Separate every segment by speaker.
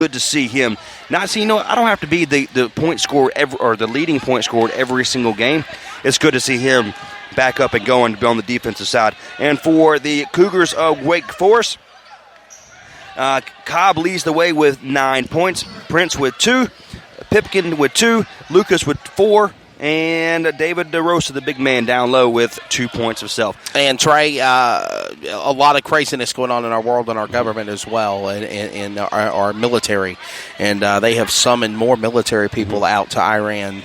Speaker 1: good to see him. Not see, I don't have to be the point scorer or the leading point scorer every single game. It's good to see him back up and going to be on the defensive side. And for the Cougars of Wake Forest, Cobb leads the way with 9 points. Prince with 2, Pipkin with 2, Lucas with 4, and David DeRosa, the big man, down low with 2 points himself.
Speaker 2: And Trey, a lot of craziness going on in our world and our government as well, and our military. And they have summoned more military people out to Iran.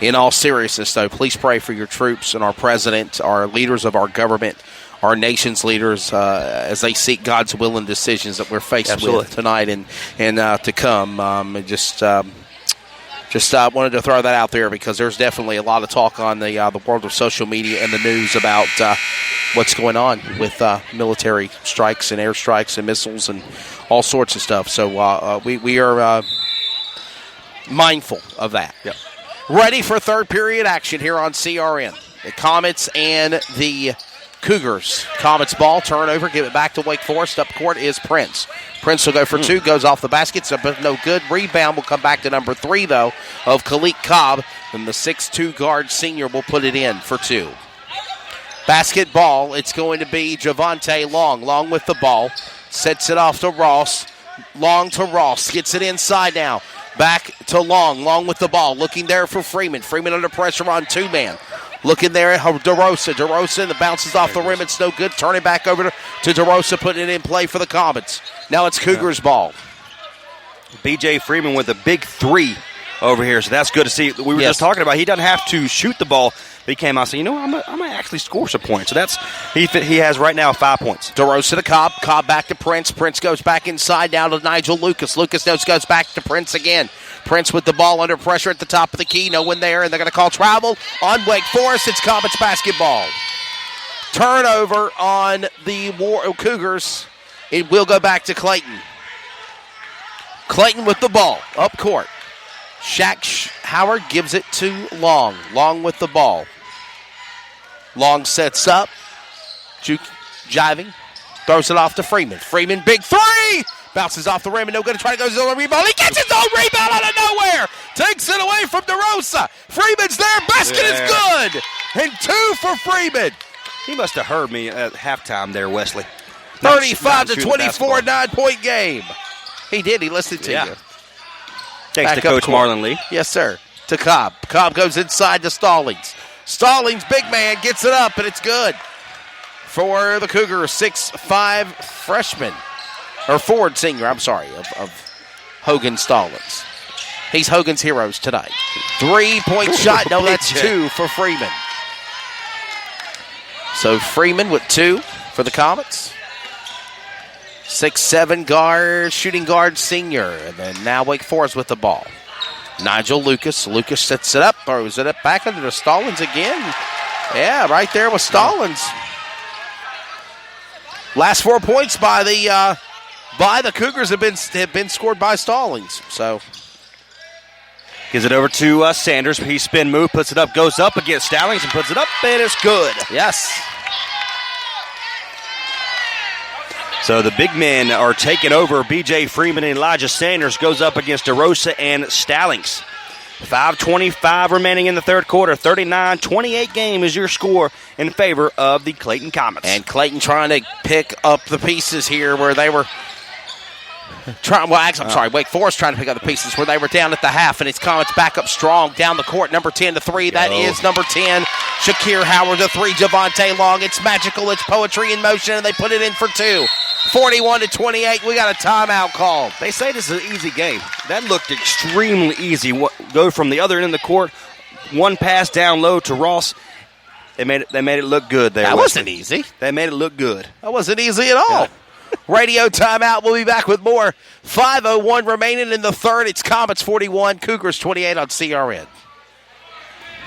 Speaker 2: In all seriousness, though, please pray for your troops and our president, our leaders of our government, our nation's leaders, as they seek God's will and decisions that we're faced with tonight and to come. Just wanted to throw that out there because there's definitely a lot of talk on the world of social media and the news about what's going on with military strikes and airstrikes and missiles and all sorts of stuff. So we are mindful of that.
Speaker 1: Yep.
Speaker 2: Ready for third period action here on CRN. The Comets and the Cougars. Comets ball, turnover, give it back to Wake Forest. Up court is Prince. Prince will go for 2, goes off the basket, so no good. Rebound will come back to number 3, though, of Khalid Cobb. And the 6'2 guard senior will put it in for 2. Basketball, it's going to be Javante Long. Long with the ball. Sets it off to Ross. Long to Ross. Gets it inside now. Back to Long. Long with the ball. Looking there for Freeman. Freeman under pressure on 2-man. Looking there at DeRosa. DeRosa, that bounces off the rim. It's no good. Turn it back over to DeRosa, putting it in play for the Comets. Now it's Cougars ball.
Speaker 1: B.J. Freeman with a big 3 over here, so that's good to see. We were just talking about he doesn't have to shoot the ball. But he came out and said, I'm going to actually score some points. So that's he has right now 5 points.
Speaker 2: DeRosa to Cobb. Cobb back to Prince. Prince goes back inside now to Nigel Lucas. Lucas goes back to Prince again. Prince with the ball under pressure at the top of the key. No one there, and they're going to call travel on Wake Forest. It's Comets basketball. Turnover on the Cougars. It will go back to Clayton. Clayton with the ball up court. Shaq Howard gives it to Long. Long with the ball. Long sets up. Jiving. Throws it off to Freeman. Freeman, big 3! Bounces off the rim and no good. Trying to go to the rebound. He gets his own rebound out of nowhere. Takes it away from DeRosa. Freeman's there. Basket is good. And 2 for Freeman.
Speaker 1: He must have heard me at halftime there, Wesley.
Speaker 2: 35-24, 9-point game. He did. He listened to you.
Speaker 1: Thanks to Coach Marlon Lee.
Speaker 2: Yes, sir. To Cobb. Cobb goes inside to Stallings. Stallings, big man, gets it up, and it's good. For the Cougars, 6'5 freshman. Or forward senior, of Hogan Stallings. He's Hogan's Heroes tonight. 3-point shot. No, that's 2 for Freeman. So Freeman with 2 for the Comets. 6'7 guard, shooting guard senior. And then now Wake Forest with the ball. Nigel Lucas. Lucas sets it up. Throws it up back under to Stallings again. Yeah, right there with Stallings. Last 4 points by the Cougars have been scored by Stallings. So
Speaker 1: gives it over to Sanders. He spin move, puts it up, goes up against Stallings and puts it up, and it's good.
Speaker 2: Yes.
Speaker 1: So the big men are taking over. B.J. Freeman and Elijah Sanders goes up against DeRosa and Stallings. 5:25 remaining in the third quarter. 39-28 game is your score in favor of the Clayton Comets.
Speaker 2: And Clayton trying to pick up the pieces here where they were Wake Forest trying to pick up the pieces where they were down at the half, and it's Comets back up strong down the court. Number 10 to 3. That is number 10, Shakir Howard to 3. Javante Long. It's magical. It's poetry in motion, and they put it in for 2. 41-28. We got a timeout called.
Speaker 1: They say this is an easy game. That looked extremely easy. Go from the other end of the court, one pass down low to Ross. They made it look good there.
Speaker 2: That wasn't easy.
Speaker 1: They made it look good.
Speaker 2: That wasn't easy at all. Yeah. Radio timeout. We'll be back with more. 5:01 remaining in the third. It's Comets 41, Cougars 28 on CRN.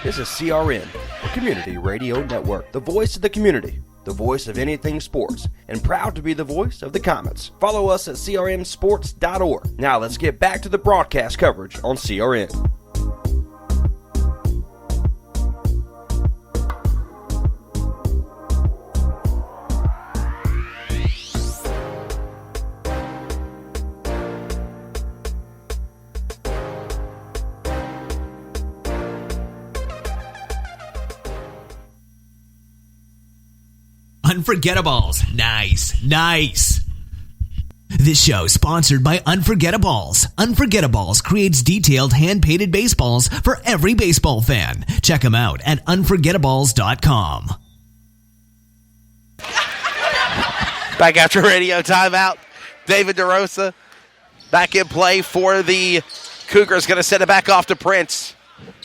Speaker 1: This is CRN, the Community Radio Network, the voice of the community, the voice of anything sports, and proud to be the voice of the Comets. Follow us at crnsports.org. Now let's get back to the broadcast coverage on CRN.
Speaker 3: Unforgettables. Nice. This show is sponsored by Unforgettables. Unforgettables creates detailed hand-painted baseballs for every baseball fan. Check them out at unforgettables.com.
Speaker 2: Back after radio timeout. David DeRosa back in play for the Cougars. Going to send it back off to Prince.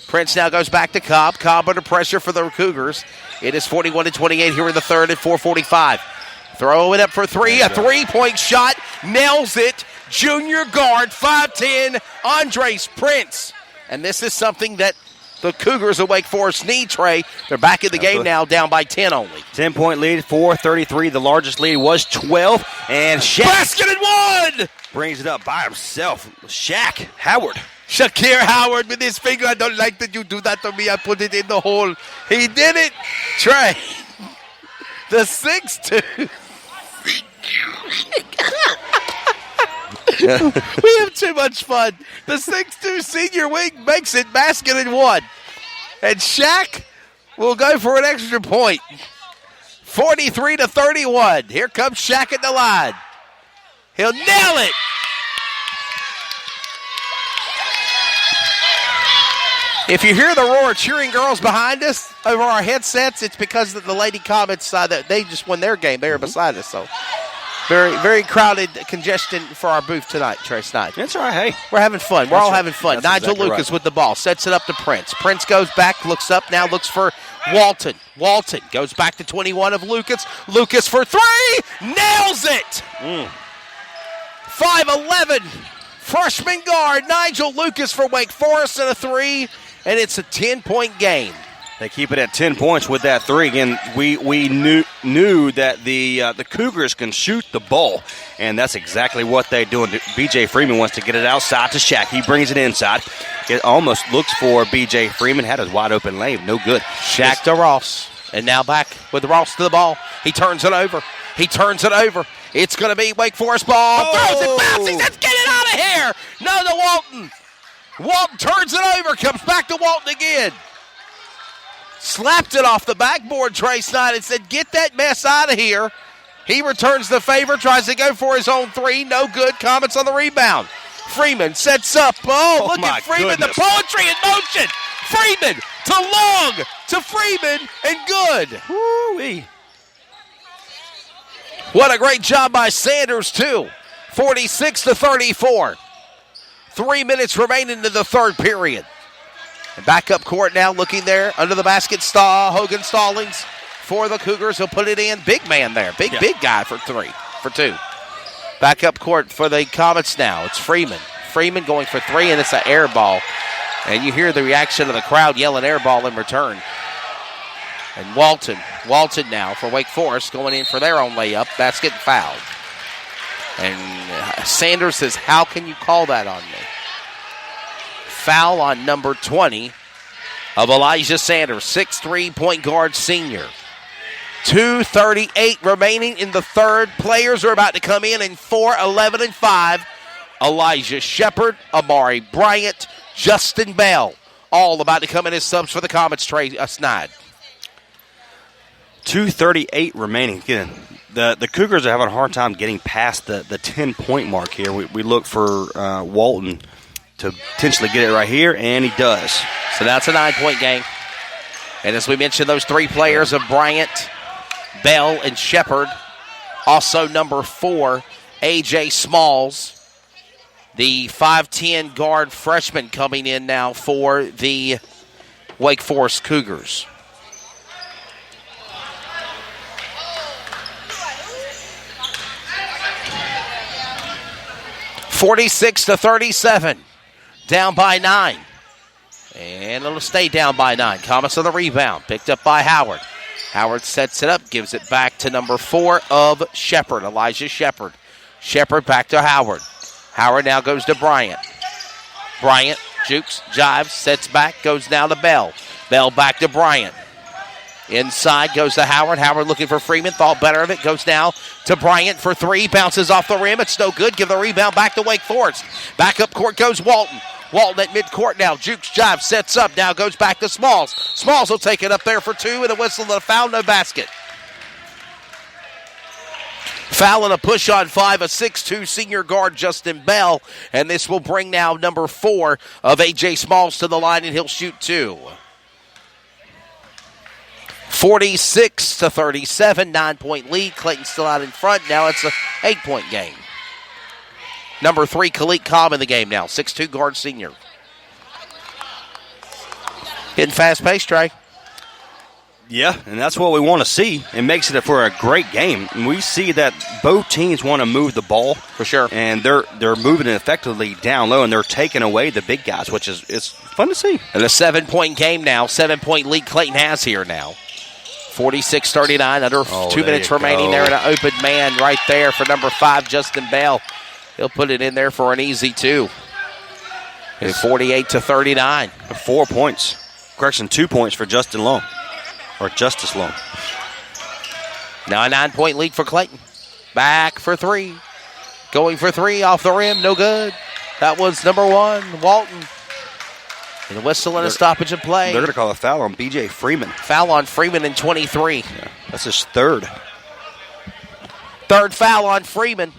Speaker 2: Prince now goes back to Cobb. Cobb under pressure for the Cougars. It is 41-28 here in the third at 4:45. Throw it up for three. A three-point shot. Nails it. Junior guard, 5'10", Andres Prince. And this is something that the Cougars of Wake Forest need, Trey. They're back in the game now, down by 10 only.
Speaker 1: 10-point lead, 4:33. The largest lead was 12. And Shaq.
Speaker 2: Basket and one!
Speaker 1: Brings it up by himself. Shaq Howard.
Speaker 2: Shakir Howard with his finger. I don't like that you do that to me. I put it in the hole. He did it. Trey. The 6'2". We have too much fun. The 6'2" senior wing makes it basket and one. And Shaq will go for an extra point. 43-31. Here comes Shaq at the line. He'll nail it. If you hear the roar of cheering girls behind us over our headsets, it's because the Lady Comets, they just won their game. They were beside us. So very, very crowded congestion for our booth tonight, Trey Snyder.
Speaker 1: That's all right. Hey,
Speaker 2: we're having fun. We're all having fun.
Speaker 1: That's
Speaker 2: Nigel
Speaker 1: exactly
Speaker 2: Lucas
Speaker 1: right.
Speaker 2: with the ball. Sets it up to Prince. Prince goes back, looks up, now looks for Walton. Walton goes back to 21 of Lucas. Lucas for three. Nails it. 5'11", freshman guard Nigel Lucas for Wake Forest and a three. And it's a 10-point game.
Speaker 1: They keep it at 10 points with that three. Again, we knew that the Cougars can shoot the ball, and that's exactly what they're doing. B.J. Freeman wants to get it outside to Shaq. He brings it inside. It almost looks for B.J. Freeman. Had his wide open lane. No good.
Speaker 2: Shaq to Ross. And now back with Ross to the ball. He turns it over. It's going to be Wake Forest ball. Throws it, bouncing. Let's get it out of here. No to Walton. Walton turns it over, comes back to Walton again. Slapped it off the backboard, Trey Snyder, and said, get that mess out of here. He returns the favor, tries to go for his own three. No good. Comets on the rebound. Freeman sets up. Oh, look at Freeman.
Speaker 1: Goodness.
Speaker 2: The poetry in motion. Freeman to Long, to Freeman, and good.
Speaker 1: Woo-wee.
Speaker 2: What a great job by Sanders, too. 46-34. 3 minutes remaining in the third period. And back up court now, looking there under the basket. Hogan Stallings for the Cougars. He'll put it in. Big man there. Big guy for two. Back up court for the Comets now. It's Freeman. Freeman going for three, and it's an air ball. And you hear the reaction of the crowd yelling air ball in return. And Walton now for Wake Forest going in for their own layup. Basket fouled. And Sanders says, how can you call that on me? Foul on number 20 of Elijah Sanders, 6'3" point guard senior. 2:38 remaining in the third. Players are about to come in 4, 11, and 5. Elijah Shepard, Amari Bryant, Justin Bell, all about to come in as subs for the Comets. Trey Snide.
Speaker 1: 2:38 remaining. Again, the Cougars are having a hard time getting past the 10-point mark here. We look for Walton to potentially get it right here, and he does.
Speaker 2: So that's a 9-point game. And as we mentioned, those three players of Bryant, Bell, and Shepard. Also number 4, A.J. Smalls, the 5'10" guard freshman coming in now for the Wake Forest Cougars. (46-37). Down by 9. And it'll stay down by 9. Comets on the rebound. Picked up by Howard. Howard sets it up. Gives it back to number 4 of Shepard. Elijah Shepard. Shepard back to Howard. Howard now goes to Bryant. Bryant jukes, jives, sets back. Goes now to Bell. Bell back to Bryant. Inside goes to Howard. Howard looking for Freeman. Thought better of it. Goes now to Bryant for 3. Bounces off the rim. It's no good. Give the rebound back to Wake Forest. Back up court goes Walton. Walton at midcourt now. Jukes, jive, sets up. Now goes back to Smalls. Smalls will take it up there for 2 with a whistle and a foul. No basket. Foul and a push on 5, a 6'2" senior guard, Justin Bell. And this will bring now number 4 of A.J. Smalls to the line, and he'll shoot 2. 46-37, 9-point lead. Clayton still out in front. Now it's an 8-point game. Number 3, Khalid Cobb in the game now, 6'2" guard senior. Hitting fast-paced, Trey.
Speaker 1: Yeah, and that's what we want to see. It makes it for a great game. And we see that both teams want to move the ball.
Speaker 2: For sure.
Speaker 1: And they're moving it effectively down low, and they're taking away the big guys, which is it's fun to see.
Speaker 2: And a 7-point game now. 7-point lead Clayton has here now. 46-39, under 2 minutes remaining there, and an open man right there for number 5, Justin Bell. He'll put it in there for an easy 2. It's 48-39.
Speaker 1: 4 points. Correction, 2 points for Justin Long. Or Justice Long.
Speaker 2: Now a 9-point lead for Clayton. Back for 3. Going for 3 off the rim, no good. That was number 1, Walton. And a whistle and a stoppage of play.
Speaker 1: They're going to call a foul on B.J. Freeman.
Speaker 2: Foul on Freeman in 23.
Speaker 1: Yeah, that's his third.
Speaker 2: Third foul on Freeman.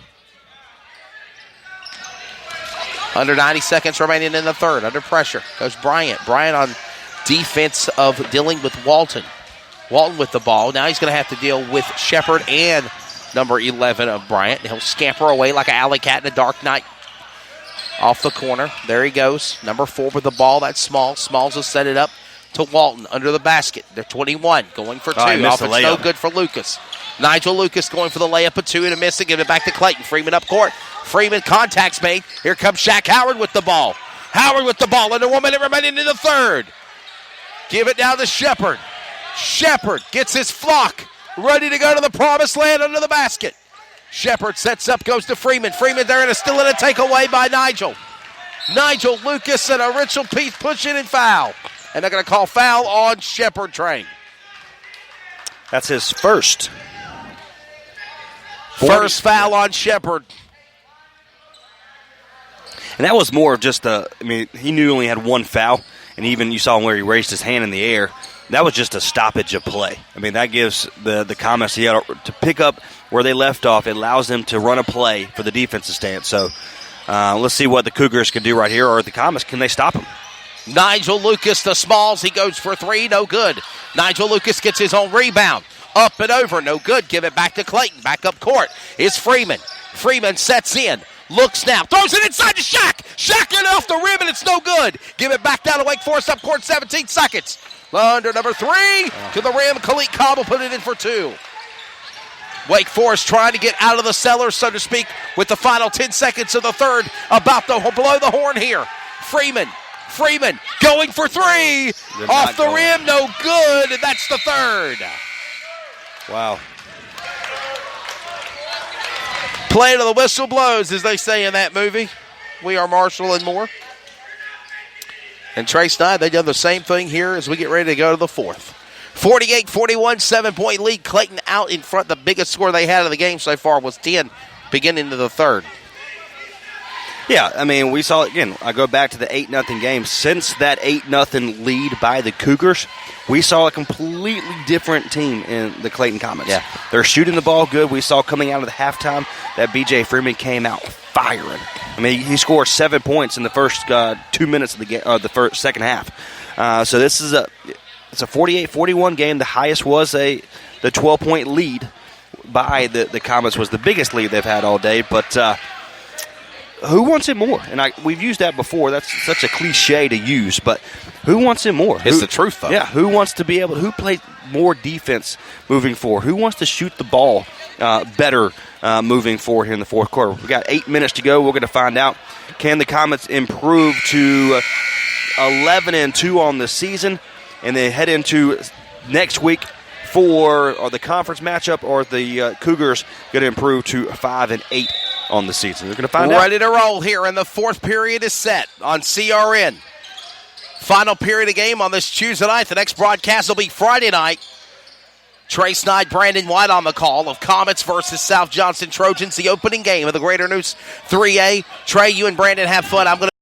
Speaker 2: Under 90 seconds remaining in the third. Under pressure goes Bryant. Bryant on defense of dealing with Walton. Walton with the ball. Now he's going to have to deal with Shepard and number 11 of Bryant. He'll scamper away like an alley cat in a dark night. Off the corner. There he goes. Number 4 with the ball. That's Small. Smalls will set it up to Walton under the basket. They're 21. Going for 2. Off it's no good for Lucas. Nigel Lucas going for the layup of 2 and a miss. And give it back to Clayton. Freeman up court. Freeman contacts made. Here comes Shaq Howard with the ball. Howard with the ball. Under 1 minute remaining in the third. Give it down to Shepard. Shepard gets his flock ready to go to the promised land under the basket. Shepard sets up, goes to Freeman. Freeman there and still in a takeaway by Nigel. Nigel Lucas and a Rachel Peace push in and foul. And they're going to call foul on Shepard Train.
Speaker 1: That's his first.
Speaker 2: First foul on Shepard.
Speaker 1: And that was more of just he knew he only had 1 foul. And even you saw him where he raised his hand in the air. That was just a stoppage of play. I mean, that gives the Comets to pick up where they left off. It allows them to run a play for the defensive stance. So let's see what the Cougars can do right here, or the Comets, can they stop them?
Speaker 2: Nigel Lucas to Smalls. He goes for 3. No good. Nigel Lucas gets his own rebound. Up and over. No good. Give it back to Clayton. Back up court is Freeman. Freeman sets in. Looks now. Throws it inside to Shaq. Shaq in off the rim, and it's no good. Give it back down to Wake Forest up court. 17 seconds. Under number 3 to the rim. Khalid Cobb will put it in for 2. Wake Forest trying to get out of the cellar, so to speak, with the final 10 seconds of the third. About to blow the horn here. Freeman going for 3. Off the rim, no good, and that's the third.
Speaker 1: Wow.
Speaker 2: Play to the whistle blows, as they say in that movie. We are Marshall and Moore. And Trace Nye, they've done the same thing here as we get ready to go to the fourth. 48-41, 7-point lead. Clayton out in front. The biggest score they had of the game so far was 10, beginning of the third.
Speaker 1: Yeah, I mean, we saw, again, I go back to the 8-0 game. Since that 8-0 lead by the Cougars, we saw a completely different team in the Clayton Comets.
Speaker 2: Yeah.
Speaker 1: They're shooting the ball good. We saw coming out of the halftime that B.J. Freeman came out firing. I mean, he scored 7 points in the first 2 minutes of the game, the second half. So this is it's a 48-41 game. The highest was the 12-point lead by the Comets, was the biggest lead they've had all day. But who wants it more? And we've used that before. That's such a cliche to use, but who wants it more?
Speaker 2: It's the truth, though.
Speaker 1: Yeah, who wants to be able who plays more defense moving forward? Who wants to shoot the ball better moving forward here in the fourth quarter? We've got 8 minutes to go. We're going to find out, can the Comets improve to 11-2 on the season and then head into next week for the conference matchup, or the Cougars going to improve to 5-8 on the season? We're going to find out.
Speaker 2: Ready to roll here, and the fourth period is set on CRN. Final period of game on this Tuesday night. The next broadcast will be Friday night. Trace Knight, Brandon White on the call of Comets versus South Johnson Trojans, the opening game of the Greater News 3A. Trey, you and Brandon have fun. I'm going to